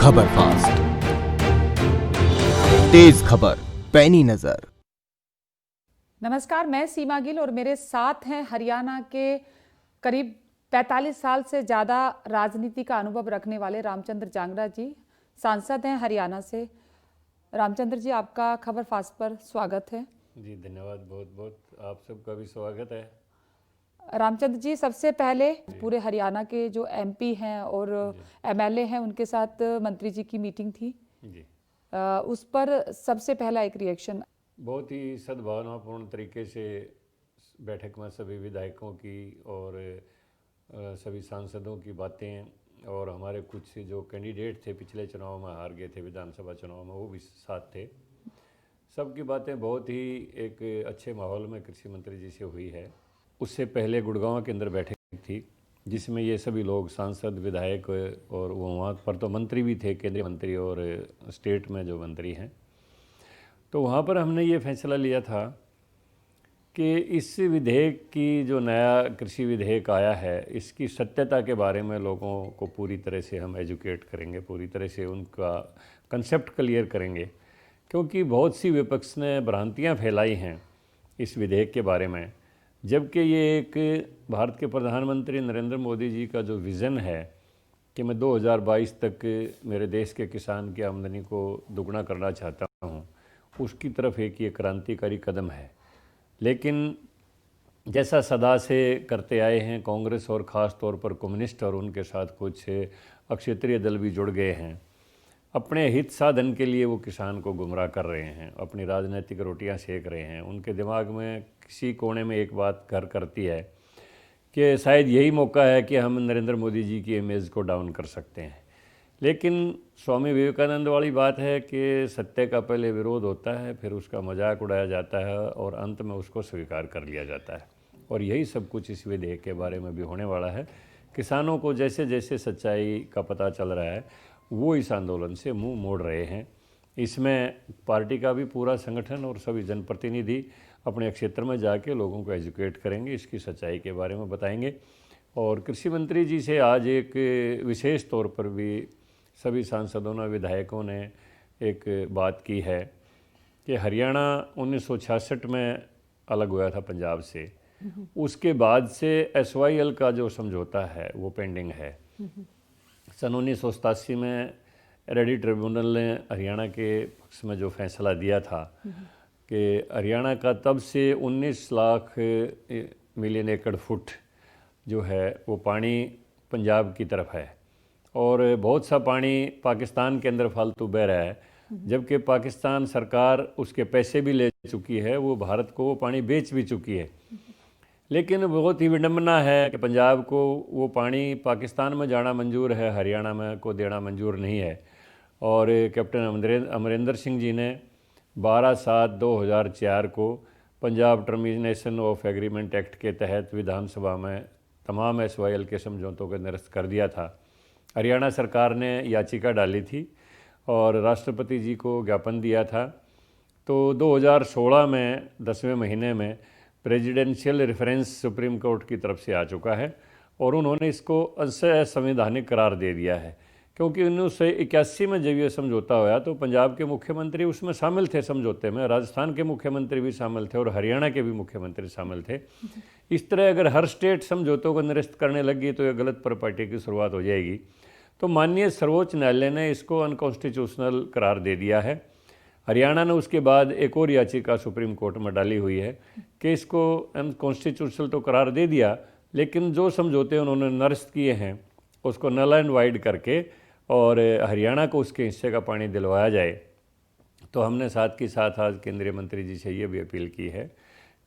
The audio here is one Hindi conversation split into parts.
खबर फास्ट, तेज खबर, पैनी नजर। नमस्कार, मैं सीमा गिल और मेरे साथ हैं हरियाणा के करीब 45 साल से ज़्यादा राजनीति का अनुभव रखने वाले रामचंद्र जांगड़ा जी, सांसद हैं हरियाणा से। रामचंद्र जी, आपका खबर फास्ट पर स्वागत है। जी धन्यवाद, बहुत बहुत आप सबका भी स्वागत है। रामचंद्र जी, सबसे पहले पूरे हरियाणा के जो एमपी हैं और एमएलए हैं उनके साथ मंत्री जी की मीटिंग थी जी। उस पर सबसे पहला एक रिएक्शन। बहुत ही सद्भावनापूर्ण तरीके से बैठक में सभी विधायकों की और सभी सांसदों की बातें और हमारे कुछ जो कैंडिडेट थे पिछले चुनाव में हार गए थे विधानसभा चुनाव में, वो भी साथ थे। सबकी बातें बहुत ही एक अच्छे माहौल में कृषि मंत्री जी से हुई है। उससे पहले गुड़गांव के अंदर बैठक थी जिसमें ये सभी लोग सांसद विधायक और वो वहाँ पर तो मंत्री भी थे, केंद्रीय मंत्री और स्टेट में जो मंत्री हैं। तो वहाँ पर हमने ये फैसला लिया था कि इस विधेयक की जो नया कृषि विधेयक आया है इसकी सत्यता के बारे में लोगों को पूरी तरह से हम एजुकेट करेंगे, पूरी तरह से उनका कंसेप्ट क्लियर करेंगे, क्योंकि बहुत सी विपक्ष ने भ्रांतियाँ फैलाई हैं इस विधेयक के बारे में। जबकि ये एक भारत के प्रधानमंत्री नरेंद्र मोदी जी का जो विज़न है कि मैं 2022 तक मेरे देश के किसान की आमदनी को दुगना करना चाहता हूँ, उसकी तरफ एक ये क्रांतिकारी कदम है। लेकिन जैसा सदा से करते आए हैं कांग्रेस और ख़ास तौर पर कम्युनिस्ट और उनके साथ कुछ अक्षेत्रीय दल भी जुड़ गए हैं, अपने हित साधन के लिए वो किसान को गुमराह कर रहे हैं, अपनी राजनीतिक रोटियां सेक रहे हैं। उनके दिमाग में किसी कोने में एक बात घर करती है कि शायद यही मौका है कि हम नरेंद्र मोदी जी की इमेज को डाउन कर सकते हैं। लेकिन स्वामी विवेकानंद वाली बात है कि सत्य का पहले विरोध होता है, फिर उसका मजाक उड़ाया जाता है और अंत में उसको स्वीकार कर लिया जाता है। और यही सब कुछ इस विधेयक के बारे में भी होने वाला है। किसानों को जैसे जैसे सच्चाई का पता चल रहा है वो इस आंदोलन से मुंह मोड़ रहे हैं। इसमें पार्टी का भी पूरा संगठन और सभी जनप्रतिनिधि अपने क्षेत्र में जाके लोगों को एजुकेट करेंगे, इसकी सच्चाई के बारे में बताएंगे। और कृषि मंत्री जी से आज एक विशेष तौर पर भी सभी सांसदों ने विधायकों ने एक बात की है कि हरियाणा 1966 में अलग हुआ था पंजाब से, उसके बाद से SYL का जो समझौता है वो पेंडिंग है। सन 1987 में रेडी ट्रिब्यूनल ने हरियाणा के पक्ष में जो फैसला दिया था कि हरियाणा का तब से 19 लाख मिलियन एकड़ फुट जो है वो पानी पंजाब की तरफ है और बहुत सा पानी पाकिस्तान के अंदर फालतू बह रहा है, जबकि पाकिस्तान सरकार उसके पैसे भी ले चुकी है, वो भारत को वो पानी बेच भी चुकी है। लेकिन बहुत ही विडंबना है कि पंजाब को वो पानी पाकिस्तान में जाना मंजूर है, हरियाणा में को देना मंजूर नहीं है। और कैप्टन अमरिंदर सिंह जी ने 12/7/2004 को Punjab termination of agreement act के तहत विधानसभा में तमाम SYL के समझौतों को निरस्त कर दिया था। हरियाणा सरकार ने याचिका डाली थी और राष्ट्रपति जी को ज्ञापन दिया था। तो 2016 में 10वें महीने में प्रेसिडेंशियल रेफरेंस सुप्रीम कोर्ट की तरफ से आ चुका है और उन्होंने इसको असंवैधानिक करार दे दिया है, क्योंकि 1981 में जब ये समझौता हुआ तो पंजाब के मुख्यमंत्री उसमें शामिल थे समझौते में, राजस्थान के मुख्यमंत्री भी शामिल थे और हरियाणा के भी मुख्यमंत्री शामिल थे। इस तरह अगर हर स्टेट समझौतों को निरस्त करने लगी तो ये गलत प्रॉपर्टी की शुरुआत हो जाएगी। तो माननीय सर्वोच्च न्यायालय ने इसको अनकॉन्स्टिट्यूशनल करार दे दिया है। हरियाणा ने उसके बाद एक और याचिका सुप्रीम कोर्ट में डाली हुई है कि इसको अनकॉन्स्टिट्यूशनल तो करार दे दिया, लेकिन जो समझौते उन्होंने निरस्त किए हैं उसको नल एंड वाइड करके और हरियाणा को उसके हिस्से का पानी दिलवाया जाए। तो हमने साथ के साथ आज केंद्रीय मंत्री जी से ये भी अपील की है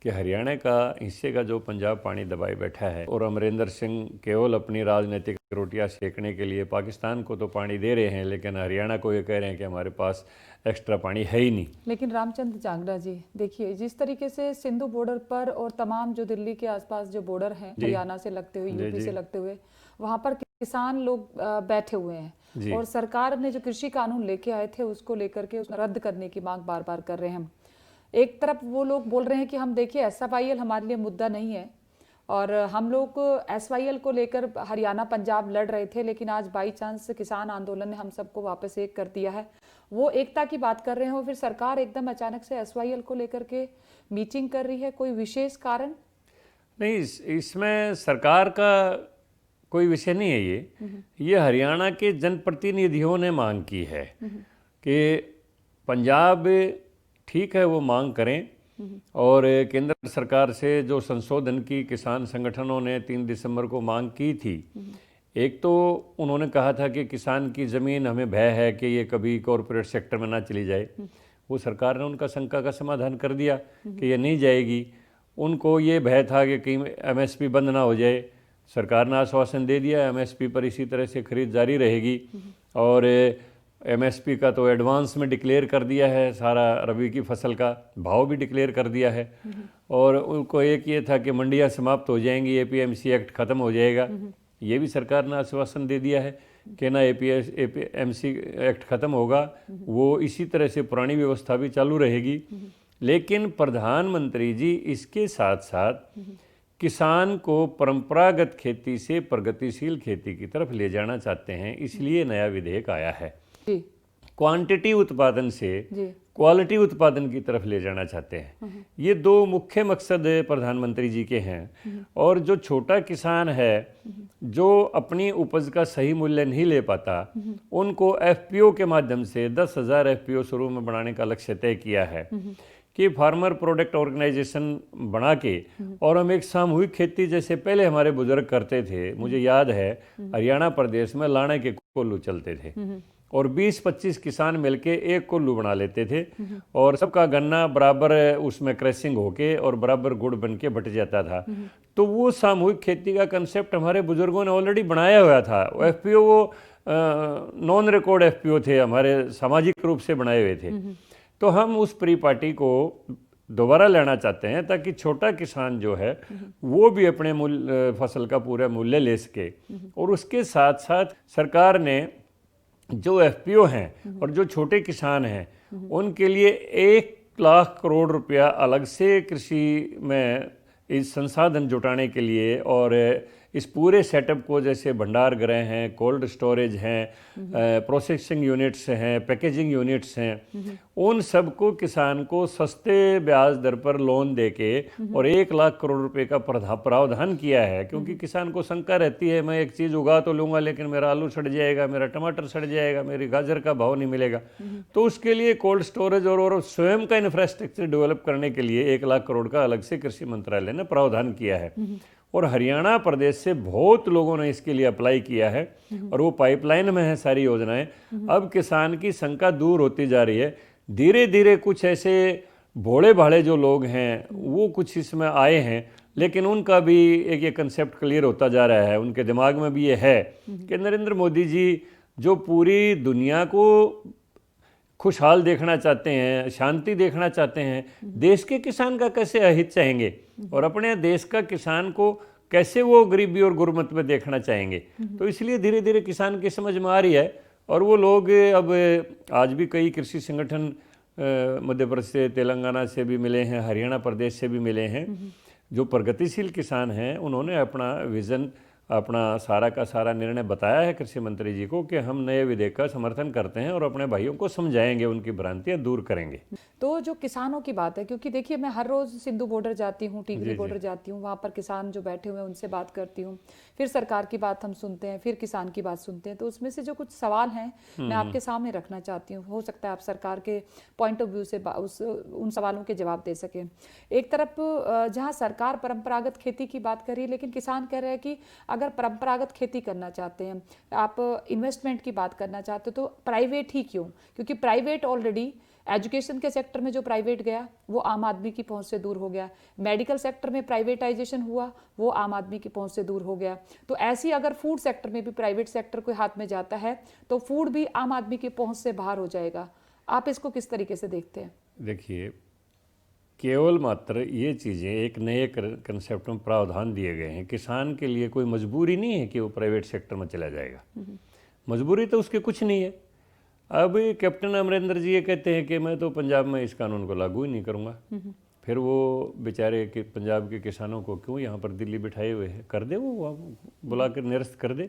कि हरियाणा का हिस्से का जो पंजाब पानी दबाए बैठा है और अमरिंदर सिंह केवल अपनी राजनीतिक रोटियां सेकने के लिए पाकिस्तान को तो पानी दे रहे हैं, लेकिन हरियाणा को ये कह रहे हैं कि हमारे पास एक्स्ट्रा पानी है ही नहीं। लेकिन रामचंद्र जांगड़ा जी, देखिए जिस तरीके से सिंधु बॉर्डर पर और तमाम जो दिल्ली के आसपास जो बॉर्डर हैं हरियाणा से लगते हुए, यूपी से लगते हुए, वहाँ पर किसान लोग बैठे हुए हैं और सरकार ने जो कृषि कानून लेके आए थे उसको लेकर के रद्द करने की मांग बार बार कर रहे हैं हम। एक तरफ वो लोग बोल रहे हैं कि हम देखिए SFIL हमारे लिए मुद्दा नहीं है और हम लोग SYL को लेकर हरियाणा पंजाब लड़ रहे थे, लेकिन आज बाई चांस किसान आंदोलन ने हम सबको वापस एक कर दिया है। वो एकता की बात कर रहे हो, फिर सरकार एकदम अचानक से SYL को लेकर के मीटिंग कर रही है, कोई विशेष कारण? नहीं, इसमें सरकार का कोई विषय नहीं है। ये हरियाणा के जनप्रतिनिधियों ने मांग की है कि पंजाब ठीक है वो मांग करें, और केंद्र सरकार से जो संशोधन की किसान संगठनों ने 3 दिसंबर को मांग की थी, एक तो उन्होंने कहा था कि किसान की ज़मीन हमें भय है कि ये कभी कॉरपोरेट सेक्टर में ना चली जाए। वो सरकार ने उनका शंका का समाधान कर दिया कि ये नहीं जाएगी। उनको ये भय था कि कहीं MSP बंद ना हो जाए। सरकार ने आश्वासन दे दिया MSP पर इसी तरह से खरीद जारी रहेगी, और MSP का तो एडवांस में डिक्लेयर कर दिया है, सारा रबी की फसल का भाव भी डिक्लेयर कर दिया है। और उनको एक ये था कि मंडियां समाप्त हो जाएंगी, APMC एक्ट ख़त्म हो जाएगा। ये भी सरकार ने आश्वासन दे दिया है कि ना APMC एक्ट ख़त्म होगा, वो इसी तरह से पुरानी व्यवस्था भी चालू रहेगी। लेकिन प्रधानमंत्री जी इसके साथ साथ किसान को परंपरागत खेती से प्रगतिशील खेती की तरफ ले जाना चाहते हैं, इसलिए नया विधेयक आया है। जी। क्वांटिटी उत्पादन से जी। क्वालिटी उत्पादन की तरफ ले जाना चाहते हैं। ये 2 मुख्य मकसद प्रधानमंत्री जी के हैं। और जो छोटा किसान है, जो अपनी उपज का सही मूल्य नहीं ले पाता, उनको FPO के माध्यम से 10,000 FPO शुरू में बनाने का लक्ष्य तय किया है कि फार्मर प्रोडक्ट ऑर्गेनाइजेशन बना के, और हम एक सामूहिक खेती जैसे पहले हमारे बुजुर्ग करते थे। मुझे याद है हरियाणा प्रदेश में लाने के कोल्लू चलते थे, और 20-25 किसान मिलके एक कोल्लू बना लेते थे, और सबका गन्ना बराबर उसमें क्रैशिंग होके और बराबर गुड़ बन के बट जाता था। तो वो सामूहिक खेती का कंसेप्ट हमारे बुजुर्गों ने ऑलरेडी बनाया हुआ था। FPO वो नॉन रिकॉर्ड FPO थे, हमारे सामाजिक रूप से बनाए हुए थे। तो हम उस परिपाटी को दोबारा लेना चाहते हैं ताकि छोटा किसान जो है वो भी अपने फसल का पूरा मूल्य ले सके। और उसके साथ साथ सरकार ने जो FPO हैं और जो छोटे किसान हैं उनके लिए 1 लाख करोड़ रुपया अलग से कृषि में इस संसाधन जुटाने के लिए, और इस पूरे सेटअप को, जैसे भंडार गृह हैं, कोल्ड स्टोरेज हैं, प्रोसेसिंग यूनिट्स हैं, पैकेजिंग यूनिट्स हैं, उन सबको किसान को सस्ते ब्याज दर पर लोन देके और 1 लाख करोड़ रुपए का प्रावधान किया है। क्योंकि किसान को शंका रहती है, मैं एक चीज़ उगा तो लूँगा लेकिन मेरा आलू सड़ जाएगा, मेरा टमाटर सड़ जाएगा, मेरी गाजर का भाव नहीं मिलेगा। तो उसके लिए कोल्ड स्टोरेज और स्वयं का इंफ्रास्ट्रक्चर डेवलप करने के लिए 1 लाख करोड़ का अलग से कृषि मंत्रालय ने प्रावधान किया है। और हरियाणा प्रदेश से बहुत लोगों ने इसके लिए अप्लाई किया है, और वो पाइपलाइन में है सारी योजनाएं। अब किसान की शंका दूर होती जा रही है। धीरे धीरे कुछ ऐसे भोले भाले जो लोग हैं वो कुछ इसमें आए हैं, लेकिन उनका भी एक ये कंसेप्ट क्लियर होता जा रहा है। उनके दिमाग में भी ये है कि नरेंद्र मोदी जी जो पूरी दुनिया को खुशहाल देखना चाहते हैं, शांति देखना चाहते हैं, देश के किसान का कैसे अहित चाहेंगे, और अपने देश का किसान को कैसे वो गरीबी और गुर्बत में देखना चाहेंगे। तो इसलिए धीरे धीरे किसान की समझ में आ रही है। और वो लोग अब आज भी कई कृषि संगठन मध्य प्रदेश से, तेलंगाना से भी मिले हैं, हरियाणा प्रदेश से भी मिले हैं। जो प्रगतिशील किसान हैं उन्होंने अपना विज़न, अपना सारा का सारा निर्णय बताया है कृषि मंत्री जी को कि हम नए विधेयक का समर्थन करते हैं और अपने भाइयों को समझाएंगे, उनकी भ्रांतियां दूर करेंगे। तो जो किसानों की बात है, क्योंकि देखिए मैं हर रोज सिंधु बॉर्डर जाती हूँ, टिगरी बॉर्डर जाती हूँ, वहाँ पर किसान जो बैठे हुए हैं उनसे बात करती हूँ, फिर सरकार की बात हम सुनते हैं, फिर किसान की बात सुनते हैं। तो उसमें से जो कुछ सवाल हैं मैं आपके सामने रखना चाहती हूँ, हो सकता है आप सरकार के पॉइंट ऑफ व्यू से उन सवालों के जवाब दे सकें। एक तरफ जहाँ सरकार परंपरागत खेती की बात कर रही है, लेकिन किसान कह रहे हैं कि अगर परंपरागत खेती करना चाहते हैं, आप इन्वेस्टमेंट की बात करना चाहते हो, तो प्राइवेट ही क्यों? क्योंकि प्राइवेट ऑलरेडी एजुकेशन के सेक्टर में जो प्राइवेट गया वो आम आदमी की पहुंच से दूर हो गया, मेडिकल सेक्टर में प्राइवेटाइजेशन हुआ वो आम आदमी की पहुंच से दूर हो गया। तो ऐसी अगर फूड सेक्टर में भी प्राइवेट सेक्टर के हाथ में जाता है तो फूड भी आम आदमी की पहुंच से बाहर हो जाएगा। आप इसको किस तरीके से देखते हैं? देखिए, केवल मात्र ये चीज़ें एक नए कंसेप्ट में प्रावधान दिए गए हैं। किसान के लिए कोई मजबूरी नहीं है कि वो प्राइवेट सेक्टर में चला जाएगा, मजबूरी तो उसके कुछ नहीं है। अब कैप्टन अमरिंदर जी ये कहते हैं कि मैं तो पंजाब में इस कानून को लागू ही नहीं करूँगा, फिर वो बेचारे के पंजाब के किसानों को क्यों यहाँ पर दिल्ली बिठाए हुए हैं, कर दे वो बुला कर निरस्त कर दे।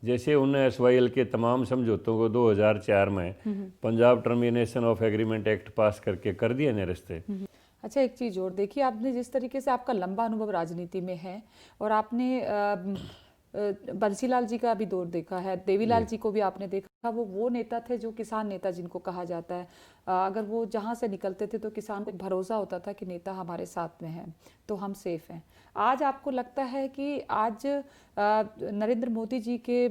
जैसे उन्हें SYL के तमाम समझौतों को 2004 में Punjab termination of agreement act पास करके कर दिया निरस्त। अच्छा, एक चीज़ और देखिए, आपने जिस तरीके से आपका लंबा अनुभव राजनीति में है और आपने बंसीलाल जी का भी दौर देखा है, देवीलाल जी को भी आपने देखा, वो नेता थे जो किसान नेता जिनको कहा जाता है। अगर वो जहाँ से निकलते थे तो किसान को भरोसा होता था कि नेता हमारे साथ में है तो हम सेफ हैं। आज आपको लगता है कि आज नरेंद्र मोदी जी के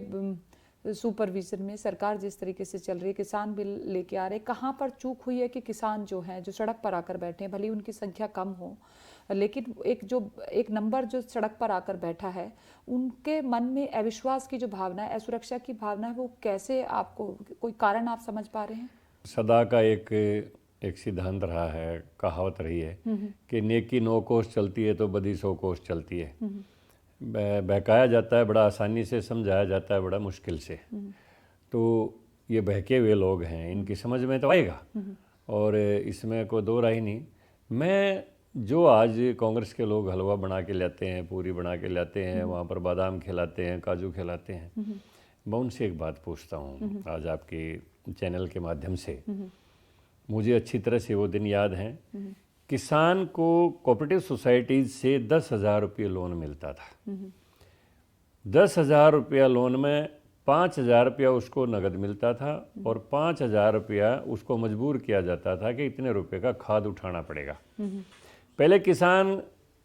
सुपरविजन में सरकार जिस तरीके से चल रही है, किसान बिल लेके आ रहे, कहाँ पर चूक हुई है कि किसान जो हैं, जो सड़क पर आकर बैठे हैं, भले उनकी संख्या कम हो, लेकिन एक नंबर जो सड़क पर आकर बैठा है, उनके मन में अविश्वास की जो भावना है, असुरक्षा की भावना है, वो कैसे, आपको कोई कारण आप समझ पा रहे हैं? सदा का एक सिद्धांत रहा है, कहावत रही है कि नेकी 9 कोस चलती है तो बदी 100 कोस चलती है। बहकाया जाता है बड़ा आसानी से, समझाया जाता है बड़ा मुश्किल से। तो ये बहके हुए लोग हैं, इनकी समझ में तो आएगा और इसमें कोई दो राय नहीं। मैं जो आज कांग्रेस के लोग हलवा बना के लाते हैं, पूरी बना के लाते हैं, वहाँ पर बादाम खिलाते हैं, काजू खिलाते हैं, मैं उनसे एक बात पूछता हूँ आज आपके चैनल के माध्यम से। मुझे अच्छी तरह से वो दिन याद हैं, किसान को कोऑपरेटिव सोसाइटीज से 10,000 रुपये लोन मिलता था। 10,000 रुपया लोन में 5,000 रुपया उसको नगद मिलता था और 5,000 रुपया उसको मजबूर किया जाता था कि इतने रुपए का खाद उठाना पड़ेगा। पहले किसान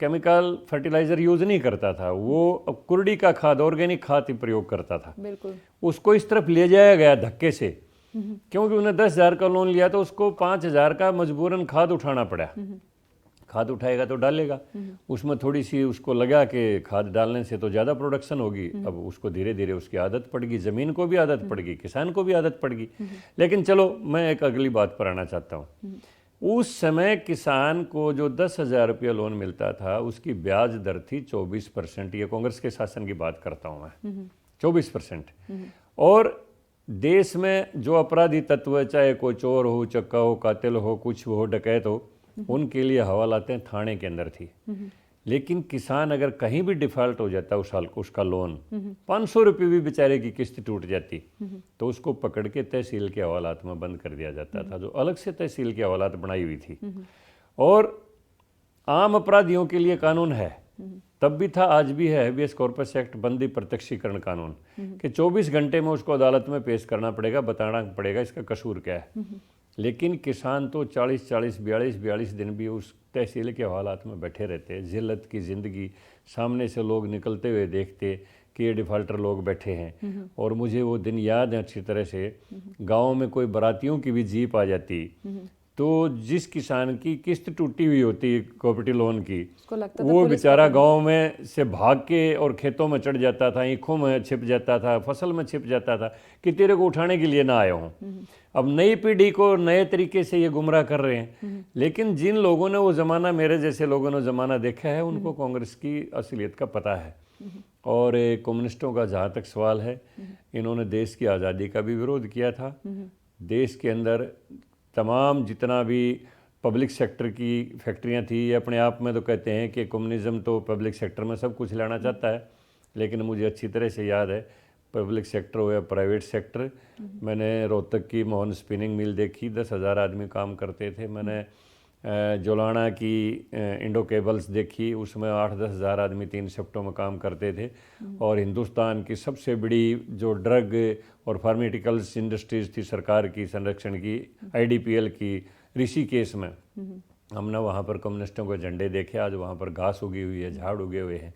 केमिकल फर्टिलाइजर यूज नहीं करता था, वो कुर्डी का खाद, ऑर्गेनिक खाद ही प्रयोग करता था। बिल्कुल। उसको इस तरफ ले जाया गया धक्के से, क्योंकि उन्हें 10,000 का लोन लिया तो उसको 5,000 का मजबूरन खाद उठाना पड़ा। खाद उठाएगा तो डालेगा, उसमें थोड़ी सी उसको लगा कि खाद डालने से तो ज़्यादा प्रोडक्शन होगी। अब उसको धीरे धीरे उसकी आदत पड़ गई, ज़मीन को भी आदत पड़ गई, किसान को भी आदत पड़ गई। लेकिन चलो मैं एक अगली बात पर आना चाहता हूँ। उस समय किसान को जो 10,000 रुपया लोन मिलता था, उसकी ब्याज दर थी 24%। ये कांग्रेस के शासन की बात करता हूँ मैं, 24%। और देश में जो अपराधी तत्व है, चाहे कोई चोर हो, चक्का हो, कातिल हो, कुछ हो, डकैत हो, उनके लिए हवालातें थाने के अंदर थी। लेकिन किसान अगर कहीं भी डिफॉल्ट हो जाता उसका लोन, 500 रुपये भी बेचारे की किस्त टूट जाती, तो उसको पकड़ के तहसील के हवालात में बंद कर दिया जाता था, जो अलग से तहसील की हवालात बनाई हुई थी। और आम अपराधियों के लिए कानून है, तब भी था, आज भी है, हेबियस कॉर्पस एक्ट, बंदी प्रत्यक्षीकरण कानून, कि 24 घंटे में उसको अदालत में पेश करना पड़ेगा, बताना पड़ेगा इसका कसूर क्या है। लेकिन किसान तो 40-40, 42-42 दिन भी उस तहसील के हवालात में बैठे रहते, जिल्लत की ज़िंदगी, सामने से लोग निकलते हुए देखते कि ये डिफ़ाल्टर लोग बैठे हैं। और मुझे वो दिन याद है अच्छी तरह से, गाँव में कोई बारातियों की भी जीप आ जाती, तो जिस किसान की किस्त टूटी हुई होती कोऑपरेटिव लोन की, वो बेचारा गांव में से भाग के और खेतों में चढ़ जाता था, ईखों में छिप जाता था, फसल में छिप जाता था कि तेरे को उठाने के लिए ना आया हूँ। अब नई पीढ़ी को नए तरीके से ये गुमराह कर रहे हैं। लेकिन जिन लोगों ने वो ज़माना, मेरे जैसे लोगों ने ज़माना देखा है, उनको कांग्रेस की असलियत का पता है। और कम्युनिस्टों का जहाँ तक सवाल है, इन्होंने देश की आज़ादी का भी विरोध किया था। देश के अंदर तमाम जितना भी पब्लिक सेक्टर की फैक्ट्रियां थी, ये अपने आप में तो कहते हैं कि कम्युनिज्म तो पब्लिक सेक्टर में सब कुछ लाना चाहता है, लेकिन मुझे अच्छी तरह से याद है, पब्लिक सेक्टर हो या प्राइवेट सेक्टर, मैंने रोहतक की मोहन स्पिनिंग मिल देखी, 10,000 आदमी काम करते थे। मैंने जोलाना की इंडो केबल्स देखी, उसमें 8-10 हज़ार आदमी 3 शिफ्टों में काम करते थे। और हिंदुस्तान की सबसे बड़ी जो ड्रग और फार्मास्यूटिकल्स इंडस्ट्रीज थी सरकार की संरक्षण की, IDPL की, ऋषिकेश में, हमने वहाँ पर कम्युनिस्टों के झंडे देखे। आज वहाँ पर घास उगी हुई है, झाड़ उगे हुए हैं।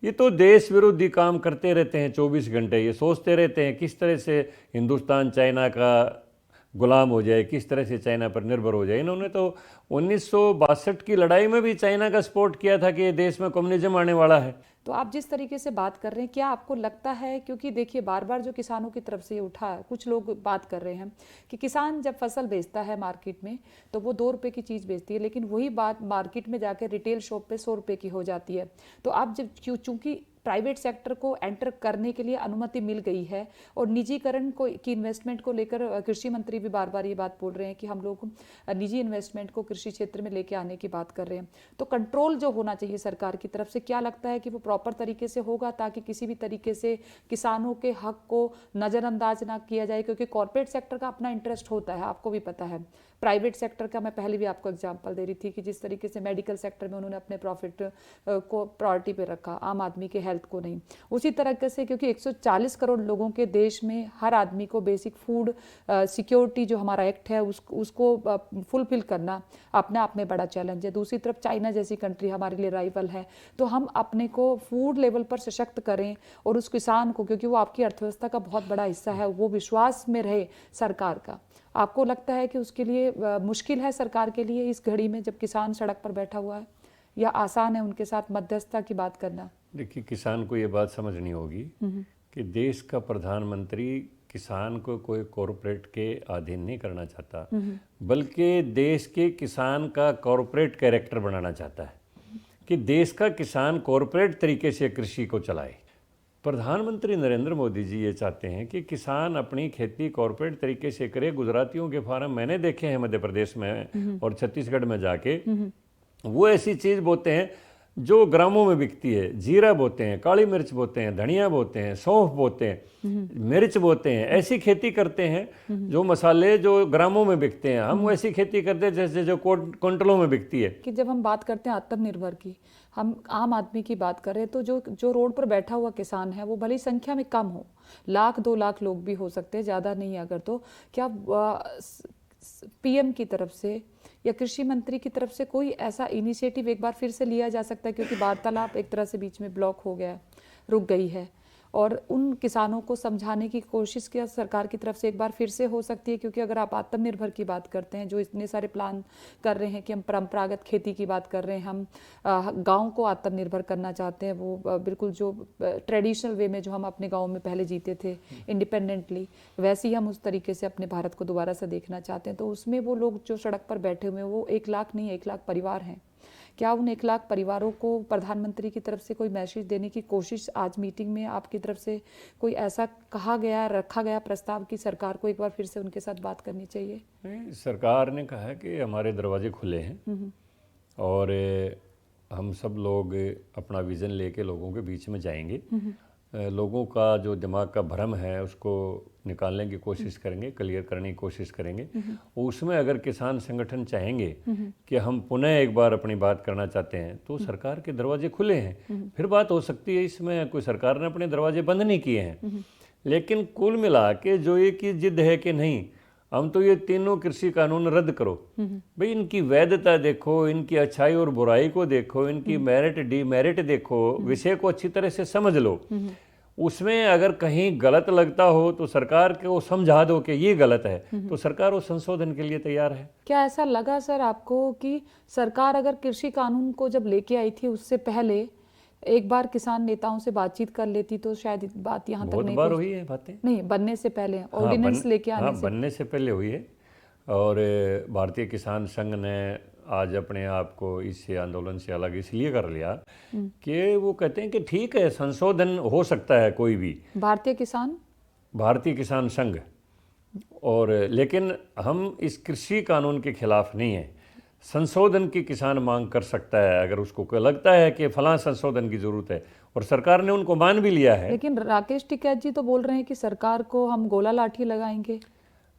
ये तो देश विरोधी काम करते रहते हैं 24 घंटे। ये सोचते रहते हैं किस तरह से हिंदुस्तान चाइना का गुलाम हो जाए, किस तरह से चाइना पर निर्भर हो जाए। इन्होंने तो 1962 की लड़ाई में भी चाइना का सपोर्ट किया था कि देश में कम्युनिज्म आने वाला है। तो आप जिस तरीके से बात कर रहे हैं, क्या आपको लगता है, क्योंकि देखिए बार बार जो किसानों की तरफ से उठा, कुछ लोग बात कर रहे हैं कि किसान जब फसल बेचता है मार्केट में तो वो 2 रुपये की चीज़ बेचती है, लेकिन वही बात मार्केट में जाकर रिटेल शॉप पे 100 रुपये की हो जाती है। तो आप जब चूँकि प्राइवेट सेक्टर को एंटर करने के लिए अनुमति मिल गई है और निजीकरण को की इन्वेस्टमेंट को लेकर कृषि मंत्री भी बार बार ये बात बोल रहे हैं कि हम लोग निजी इन्वेस्टमेंट को कृषि क्षेत्र में लेके आने की बात कर रहे हैं, तो कंट्रोल जो होना चाहिए सरकार की तरफ से, क्या लगता है कि वो प्रॉपर तरीके से होगा ताकि किसी भी तरीके से किसानों के हक को नज़रअंदाज ना किया जाए? क्योंकि कॉर्पोरेट सेक्टर का अपना इंटरेस्ट होता है, आपको भी पता है। प्राइवेट सेक्टर का मैं पहले भी आपको एग्जांपल दे रही थी कि जिस तरीके से मेडिकल सेक्टर में उन्होंने अपने प्रॉफिट को प्रायोरिटी पे रखा, आम आदमी के हेल्थ को नहीं। उसी तरीके से क्योंकि 140 करोड़ लोगों के देश में हर आदमी को बेसिक फूड सिक्योरिटी जो हमारा एक्ट है उसको फुलफिल करना अपने आप में बड़ा चैलेंज है। दूसरी तरफ चाइना जैसी कंट्री हमारे लिए राइवल है, तो हम अपने को फूड लेवल पर सशक्त करें और उस किसान को, क्योंकि वो आपकी अर्थव्यवस्था का बहुत बड़ा हिस्सा है, वो विश्वास में रहे सरकार का। आपको लगता है कि उसके लिए मुश्किल है सरकार के लिए इस घड़ी में जब किसान सड़क पर बैठा हुआ है, या आसान है उनके साथ मध्यस्थता की बात करना? देखिए, किसान को ये बात समझनी होगी कि देश का प्रधानमंत्री किसान को कोई कॉरपोरेट के अधीन नहीं करना चाहता, बल्कि देश के किसान का कॉरपोरेट कैरेक्टर बनाना चाहता है कि देश का किसान कॉरपोरेट तरीके से कृषि को चलाए। प्रधानमंत्री नरेंद्र मोदी जी ये चाहते हैं कि किसान अपनी खेती कॉरपोरेट तरीके से करे। गुजरातियों के फार्म मैंने देखे हैं मध्य प्रदेश में और छत्तीसगढ़ में जाके, वो ऐसी चीज़ बोते हैं जो ग्रामों में बिकती है। जीरा बोते हैं, काली मिर्च बोते हैं, धनिया बोते हैं, सौंफ बोते हैं, मिर्च बोते हैं। ऐसी खेती करते हैं जो मसाले जो ग्रामों में बिकते हैं, हम वैसी खेती करते हैं जैसे जो क्विंटलों में बिकती है। कि जब हम बात करते हैं आत्मनिर्भर की, हम आम आदमी की बात करें तो जो रोड पर बैठा हुआ किसान है वो भले ही संख्या में कम हो, 1-2 लाख लोग भी हो सकते हैं, ज़्यादा नहीं अगर, तो क्या पीएम की तरफ से या कृषि मंत्री की तरफ से कोई ऐसा इनिशिएटिव एक बार फिर से लिया जा सकता है? क्योंकि वार्तालाप एक तरह से बीच में ब्लॉक हो गया, रुक गई है, और उन किसानों को समझाने की कोशिश क्या सरकार की तरफ से एक बार फिर से हो सकती है? क्योंकि अगर आप आत्मनिर्भर की बात करते हैं, जो इतने सारे प्लान कर रहे हैं कि हम परंपरागत खेती की बात कर रहे हैं, हम गांव को आत्मनिर्भर करना चाहते हैं, वो बिल्कुल जो ट्रेडिशनल वे में जो हम अपने गाँव में पहले जीते थे इंडिपेंडेंटली, वैसे ही हम उस तरीके से अपने भारत को दोबारा से देखना चाहते हैं। तो उसमें वो लोग जो सड़क पर बैठे हुए हैं वो 1 लाख नहीं, 1 लाख परिवार हैं। क्या उन 1 लाख परिवारों को प्रधानमंत्री की तरफ से कोई मैसेज देने की कोशिश आज मीटिंग में आपकी तरफ से कोई ऐसा कहा गया, रखा गया प्रस्ताव कि सरकार को एक बार फिर से उनके साथ बात करनी चाहिए? नहीं, सरकार ने कहा है कि हमारे दरवाजे खुले हैं और हम सब लोग अपना विज़न लेके लोगों के बीच में जाएंगे। लोगों का जो दिमाग का भ्रम है उसको निकालने की कोशिश करेंगे, क्लियर करने की कोशिश करेंगे। उसमें अगर किसान संगठन चाहेंगे कि हम पुनः एक बार अपनी बात करना चाहते हैं तो सरकार के दरवाजे खुले हैं, फिर बात हो सकती है। इसमें कोई सरकार ने अपने दरवाजे बंद नहीं किए हैं। लेकिन कुल मिला के जो ये की जिद है कि नहीं, हम तो ये तीनों कृषि कानून रद्द करो, भाई इनकी वैधता देखो, इनकी अच्छाई और बुराई को देखो, इनकी मेरिट डीमेरिट देखो, विषय को अच्छी तरह से समझ लो। उसमें अगर कहीं गलत लगता हो तो सरकार को समझा दो कि ये गलत है, तो सरकार उस संशोधन के लिए तैयार है। क्या ऐसा लगा सर आपको कि सरकार अगर कृषि कानून को जब लेके आई थी उससे पहले एक बार किसान नेताओं से बातचीत कर लेती तो शायद बात यहाँ तक नहीं बार हुई है बातें? नहीं, बनने से पहले, ऑर्डिनेंस लेके आने से बनने से पहले हुई है। और भारतीय किसान संघ ने आज अपने आप को इस आंदोलन से अलग इसलिए कर लिया कि वो कहते हैं कि ठीक है, संशोधन हो सकता है कोई भी, भारतीय किसान संघ, और लेकिन हम इस कृषि कानून के खिलाफ नहीं है। संशोधन की किसान मांग कर सकता है अगर उसको लगता है कि फलां संशोधन की जरूरत है, और सरकार ने उनको मान भी लिया है। लेकिन राकेश टिकैत जी तो बोल रहे हैं कि सरकार को हम गोला लाठी लगाएंगे।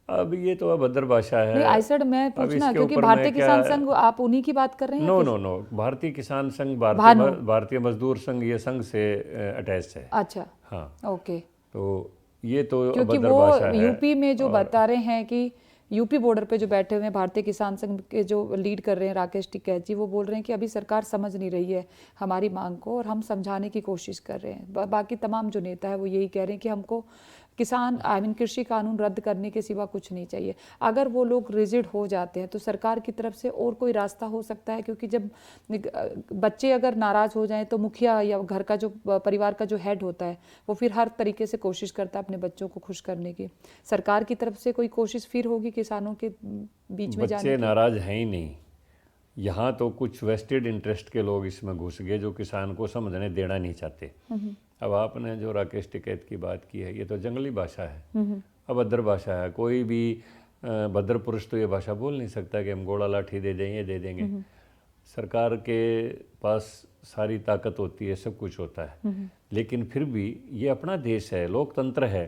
अब ये तो अभद्र भाषा है। नहीं, आइसड मैं पूछना, क्योंकि भारतीय किसान संघ, आप उन्हीं की बात कर रहे हैं? नो, भारतीय किसान संघ भारतीय मजदूर संघ ये संघ से अटैच है। अच्छा, हाँ, ओके। तो ये तो क्योंकि वो यूपी में जो बता रहे हैं कि यूपी बॉर्डर पे जो बैठे हुए हैं भारतीय किसान संघ के जो लीड कर रहे हैं राकेश टिकैत जी, वो बोल रहे हैं कि अभी सरकार समझ नहीं रही है हमारी मांग को और हम समझाने की कोशिश कर रहे हैं। बाकी तमाम जो नेता है वो यही कह रहे हैं कि हमको कृषि कानून रद्द करने के सिवा कुछ नहीं चाहिए। अगर वो लोग रिजिड हो जाते हैं तो सरकार की तरफ से और कोई रास्ता हो सकता है? क्योंकि जब बच्चे अगर नाराज हो जाएं तो मुखिया या घर का जो परिवार का जो हेड होता है वो फिर हर तरीके से कोशिश करता है अपने बच्चों को खुश करने की। सरकार की तरफ से कोई कोशिश फिर होगी किसानों के बीच में जाने की? बच्चे नाराज हैं ही नहीं, यहाँ तो कुछ वेस्टेड इंटरेस्ट के लोग इसमें घुस गए जो किसान को समझने देना नहीं चाहते। अब आपने जो राकेश टिकैत की बात की है, ये तो जंगली भाषा है, अभद्र भाषा है। कोई भी भद्र पुरुष तो ये भाषा बोल नहीं सकता कि हम घोड़ा लाठी दे दें, ये दे देंगे। सरकार के पास सारी ताकत होती है, सब कुछ होता है, लेकिन फिर भी ये अपना देश है, लोकतंत्र है।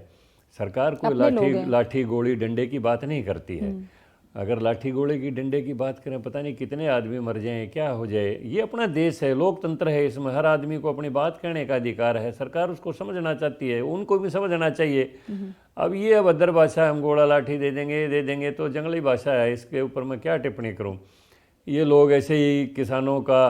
सरकार कोई लाठी गोली डंडे की बात नहीं करती है। अगर लाठी गोले की डंडे की बात करें, पता नहीं कितने आदमी मर जाएं, क्या हो जाए। ये अपना देश है, लोकतंत्र है, इसमें हर आदमी को अपनी बात कहने का अधिकार है। सरकार उसको समझना चाहती है, उनको भी समझना चाहिए। अब ये अभद्र भाषा, हम घोड़ा लाठी दे देंगे तो जंगली भाषा है, इसके ऊपर मैं क्या टिप्पणी करूं। ये लोग ऐसे ही किसानों का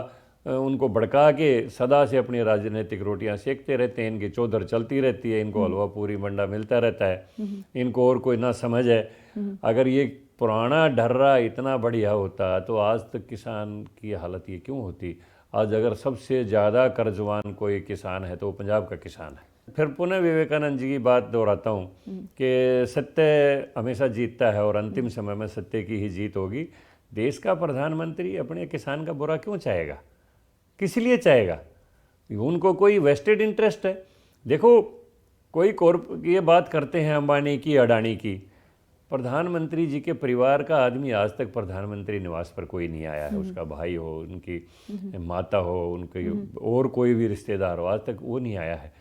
उनको भड़का के सदा से अपनी राजनीतिक रोटियां सेकते रहते हैं। इनकी चौधर चलती रहती है, इनको हलवा पूरी मंडा मिलता रहता है, इनको और कोई ना समझ है। अगर ये पुराना ढर्रा इतना बढ़िया होता तो आज तक किसान की हालत ये क्यों होती। आज अगर सबसे ज़्यादा कर्जवान कोई किसान है तो वो पंजाब का किसान है। फिर पुनः विवेकानंद जी की बात दोहराता हूँ कि सत्य हमेशा जीतता है और अंतिम समय में सत्य की ही जीत होगी। देश का प्रधानमंत्री अपने किसान का बुरा क्यों चाहेगा, किस लिए चाहेगा। उनको कोई वेस्टेड इंटरेस्ट है। देखो, कोई ये बात करते हैं अंबानी की, अडानी की, प्रधानमंत्री जी के परिवार का आदमी आज तक प्रधानमंत्री निवास पर कोई नहीं आया है। उसका भाई हो, उनकी माता हो, उनके और कोई भी रिश्तेदार हो, आज तक वो नहीं आया है।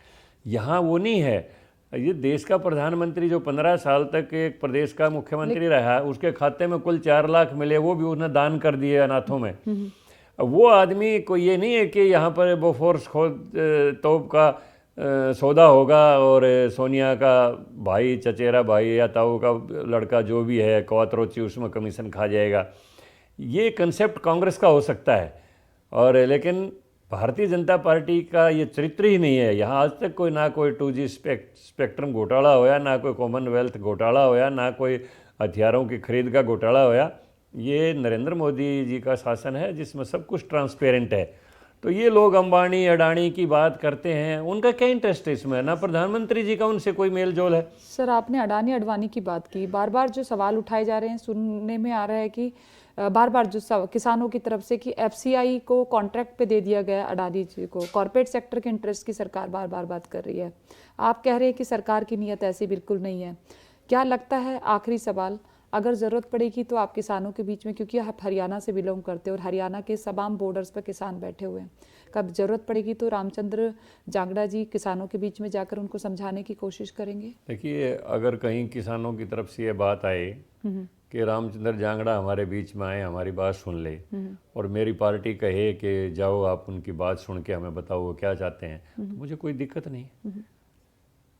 यहाँ वो नहीं है। ये देश का प्रधानमंत्री जो 15 साल तक एक प्रदेश का मुख्यमंत्री रहा, उसके खाते में कुल 4 लाख मिले, वो भी उसने दान कर दिए अनाथों में। वो आदमी को ये नहीं है कि यहाँ पर बोफोर्स तोप का सौदा होगा और सोनिया का भाई, चचेरा भाई या ताऊ का लड़का जो भी है क्वात्रोची, उसमें कमीशन खा जाएगा। ये कंसेप्ट कांग्रेस का हो सकता है, और लेकिन भारतीय जनता पार्टी का ये चरित्र ही नहीं है। यहाँ आज तक कोई ना कोई 2G स्पेक्ट्रम घोटाला होया, ना कोई कॉमनवेल्थ घोटाला होया, ना कोई हथियारों की खरीद का घोटाला होया। ये नरेंद्र मोदी जी का शासन है जिसमें सब कुछ ट्रांसपेरेंट है। तो ये लोग अंबानी अडानी की बात करते हैं, उनका क्या इंटरेस्ट है इसमें? ना प्रधानमंत्री जी का उनसे कोई मेल जोल है। सर, आपने अडानी अडवाणी की बात की, बार बार जो सवाल उठाए जा रहे हैं, सुनने में आ रहा है कि बार बार जो किसानों की तरफ से कि FCI को कॉन्ट्रैक्ट पे दे दिया गया अडानी जी को, कॉर्पोरेट सेक्टर के इंटरेस्ट की सरकार बार बार बात कर रही है। आप कह रहे हैं कि सरकार की नीयत ऐसी बिल्कुल नहीं है। क्या लगता है, आखिरी सवाल, अगर ज़रूरत पड़ेगी तो आप किसानों के बीच में, क्योंकि आप हरियाणा से बिलोंग करते हैं और हरियाणा के तमाम बॉर्डर्स पर किसान बैठे हुए हैं, कब ज़रूरत पड़ेगी तो रामचंद्र जांगड़ा जी किसानों के बीच में जाकर उनको समझाने की कोशिश करेंगे? देखिए, अगर कहीं किसानों की तरफ से ये बात आए कि रामचंद्र जांगड़ा हमारे बीच में आए, हमारी बात सुन ले, और मेरी पार्टी कहे कि जाओ आप उनकी बात सुन के हमें बताओ वो क्या चाहते हैं, तो मुझे कोई दिक्कत नहीं।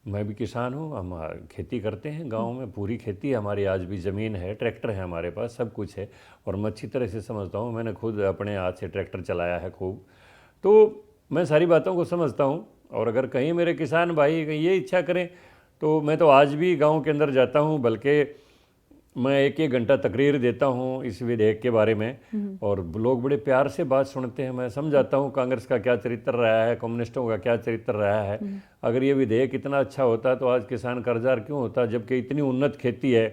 मैं भी किसान हूँ, हम खेती करते हैं गांव में, पूरी खेती हमारी, आज भी ज़मीन है, ट्रैक्टर है हमारे पास, सब कुछ है, और मैं अच्छी तरह से समझता हूँ। मैंने खुद अपने हाथ से ट्रैक्टर चलाया है खूब, तो मैं सारी बातों को समझता हूँ। और अगर कहीं मेरे किसान भाई ये इच्छा करें तो मैं तो आज भी गांव के अंदर जाता हूँ, बल्कि मैं 1-1 घंटा तकरीर देता हूँ इस विधेयक के बारे में, और लोग बड़े प्यार से बात सुनते हैं। मैं समझाता हूँ कांग्रेस का क्या चरित्र रहा है, कम्युनिस्टों का क्या चरित्र रहा है। अगर ये विधेयक इतना अच्छा होता तो आज किसान कर्जदार क्यों होता, जबकि इतनी उन्नत खेती है,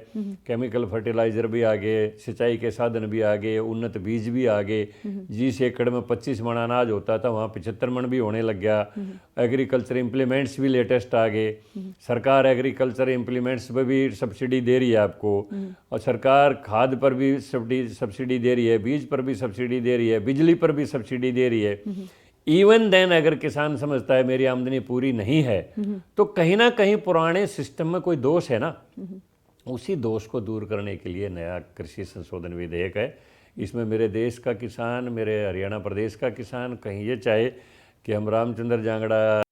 केमिकल फर्टिलाइजर भी आ गए, सिंचाई के साधन भी आ गए, उन्नत बीज भी आ गए। जिस एकड़ में 25 मण अनाज होता था वहाँ 75 मण भी होने लग गया। एग्रीकल्चर इम्प्लीमेंट्स भी लेटेस्ट आ गए। सरकार एग्रीकल्चर इम्प्लीमेंट्स पर भी सब्सिडी दे रही है आपको, और सरकार खाद पर भी सब्सिडी दे रही है, बीज पर भी सब्सिडी दे रही है, बिजली पर भी सब्सिडी दे रही है। इवन देन अगर किसान समझता है मेरी आमदनी पूरी नहीं है, तो कहीं ना कहीं पुराने सिस्टम में कोई दोष है ना। उसी दोष को दूर करने के लिए नया कृषि संशोधन विधेयक है। इसमें मेरे देश का किसान, मेरे हरियाणा प्रदेश का किसान कहीं ये चाहे कि हम रामचंद्र जांगड़ा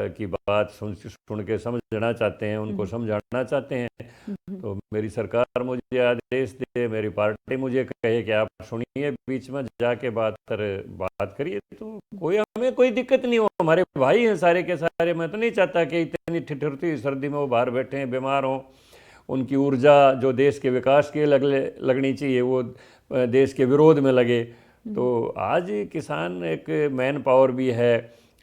की बात सुन के समझना चाहते हैं, उनको समझाना चाहते हैं, तो मेरी सरकार मुझे आदेश दे, मेरी पार्टी मुझे कहे कि आप सुनिए, बीच में जाके बात करिए, तो हमें कोई दिक्कत नहीं हो। हमारे भाई हैं सारे के सारे। मैं तो नहीं चाहता कि इतनी ठिठुरती सर्दी में वो बाहर बैठे हैं, बीमार हों। उनकी ऊर्जा जो देश के विकास के लगनी चाहिए वो देश के विरोध में लगे। तो आज किसान एक मैन पावर भी है,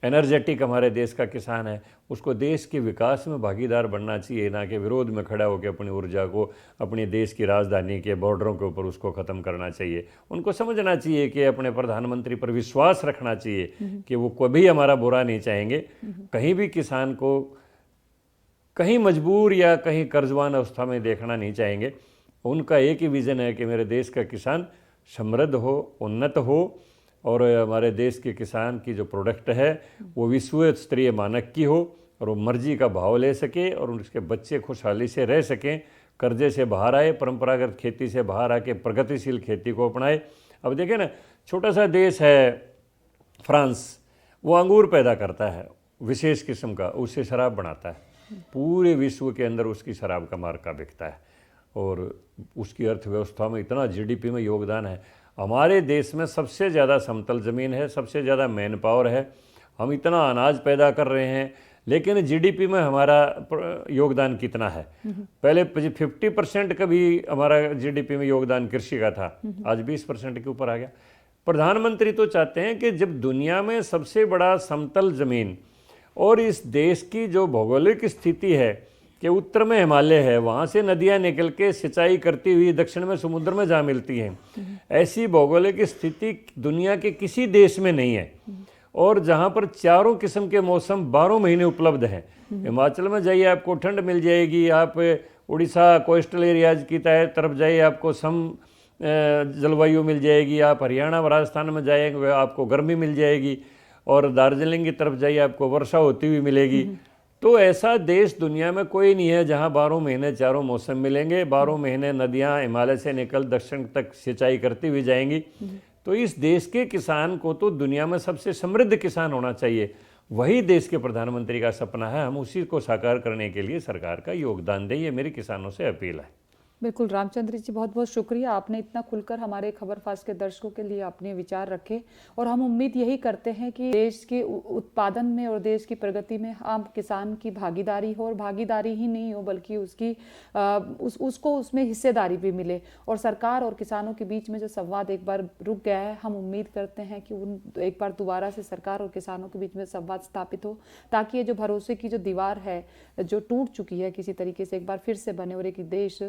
एनर्जेटिक हमारे देश का किसान है, उसको देश के विकास में भागीदार बनना चाहिए, ना कि विरोध में खड़ा होकर अपनी ऊर्जा को अपने देश की राजधानी के बॉर्डरों के ऊपर उसको ख़त्म करना चाहिए। उनको समझना चाहिए कि अपने प्रधानमंत्री पर विश्वास रखना चाहिए कि वो कभी हमारा बुरा नहीं चाहेंगे। कहीं भी किसान को कहीं मजबूर या कहीं कर्जवान अवस्था में देखना नहीं चाहेंगे। उनका एक ही विज़न है कि मेरे देश का किसान समृद्ध हो, उन्नत हो, और हमारे देश के किसान की जो प्रोडक्ट है वो विश्व स्तरीय मानक की हो, और वो मर्जी का भाव ले सके और उसके बच्चे खुशहाली से रह सकें, कर्जे से बाहर आए, परंपरागत खेती से बाहर आके प्रगतिशील खेती को अपनाए। अब देखें ना, छोटा सा देश है फ्रांस, वो अंगूर पैदा करता है विशेष किस्म का, उससे शराब बनाता है, पूरे विश्व के अंदर उसकी शराब का मार्का बिकता है, और उसकी अर्थव्यवस्था में इतना जीडीपी में योगदान है। हमारे देश में सबसे ज़्यादा समतल ज़मीन है, सबसे ज़्यादा मैन पावर है, हम इतना अनाज पैदा कर रहे हैं, लेकिन जीडीपी में हमारा योगदान कितना है? पहले 50% का भी हमारा जीडीपी में योगदान कृषि का था, आज 20% के ऊपर आ गया। प्रधानमंत्री तो चाहते हैं कि जब दुनिया में सबसे बड़ा समतल ज़मीन और इस देश की जो भौगोलिक स्थिति है कि उत्तर में हिमालय है, वहाँ से नदियाँ निकल के सिंचाई करती हुई दक्षिण में समुद्र में जा मिलती हैं, ऐसी भौगोलिक स्थिति दुनिया के किसी देश में नहीं है, और जहाँ पर चारों किस्म के मौसम 12 महीने उपलब्ध हैं। हिमाचल में जाइए आपको ठंड मिल जाएगी, आप उड़ीसा कोस्टल एरियाज की तरफ जाइए आपको सम जलवायु मिल जाएगी, आप हरियाणा व राजस्थान में जाएंगे आपको गर्मी मिल जाएगी, और दार्जिलिंग की तरफ जाइए आपको वर्षा होती हुई मिलेगी। तो ऐसा देश दुनिया में कोई नहीं है जहां 12 महीने चारों मौसम मिलेंगे, 12 महीने नदियां हिमालय से निकल दक्षिण तक सिंचाई करती हुई जाएंगी। तो इस देश के किसान को तो दुनिया में सबसे समृद्ध किसान होना चाहिए, वही देश के प्रधानमंत्री का सपना है। हम उसी को साकार करने के लिए सरकार का योगदान दें, ये मेरी किसानों से अपील है। बिल्कुल रामचंद्र जी, बहुत बहुत शुक्रिया, आपने इतना खुलकर हमारे खबर फास्ट के दर्शकों के लिए अपने विचार रखे, और हम उम्मीद यही करते हैं कि देश के उत्पादन में और देश की प्रगति में आम किसान की भागीदारी हो, और भागीदारी ही नहीं हो बल्कि उसको उसमें हिस्सेदारी भी मिले, और सरकार और किसानों के बीच में जो संवाद एक बार रुक गया है, हम उम्मीद करते हैं कि एक बार दोबारा से सरकार और किसानों के बीच में संवाद स्थापित हो, ताकि ये जो भरोसे की जो दीवार है जो टूट चुकी है किसी तरीके से, एक बार फिर से बने, और एक देश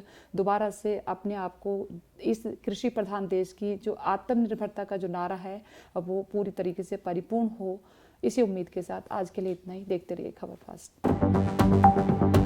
दोबारा से अपने आप को इस कृषि प्रधान देश की जो आत्मनिर्भरता का जो नारा है वो पूरी तरीके से परिपूर्ण हो। इसी उम्मीद के साथ आज के लिए इतना ही। देखते रहिए खबर फास्ट।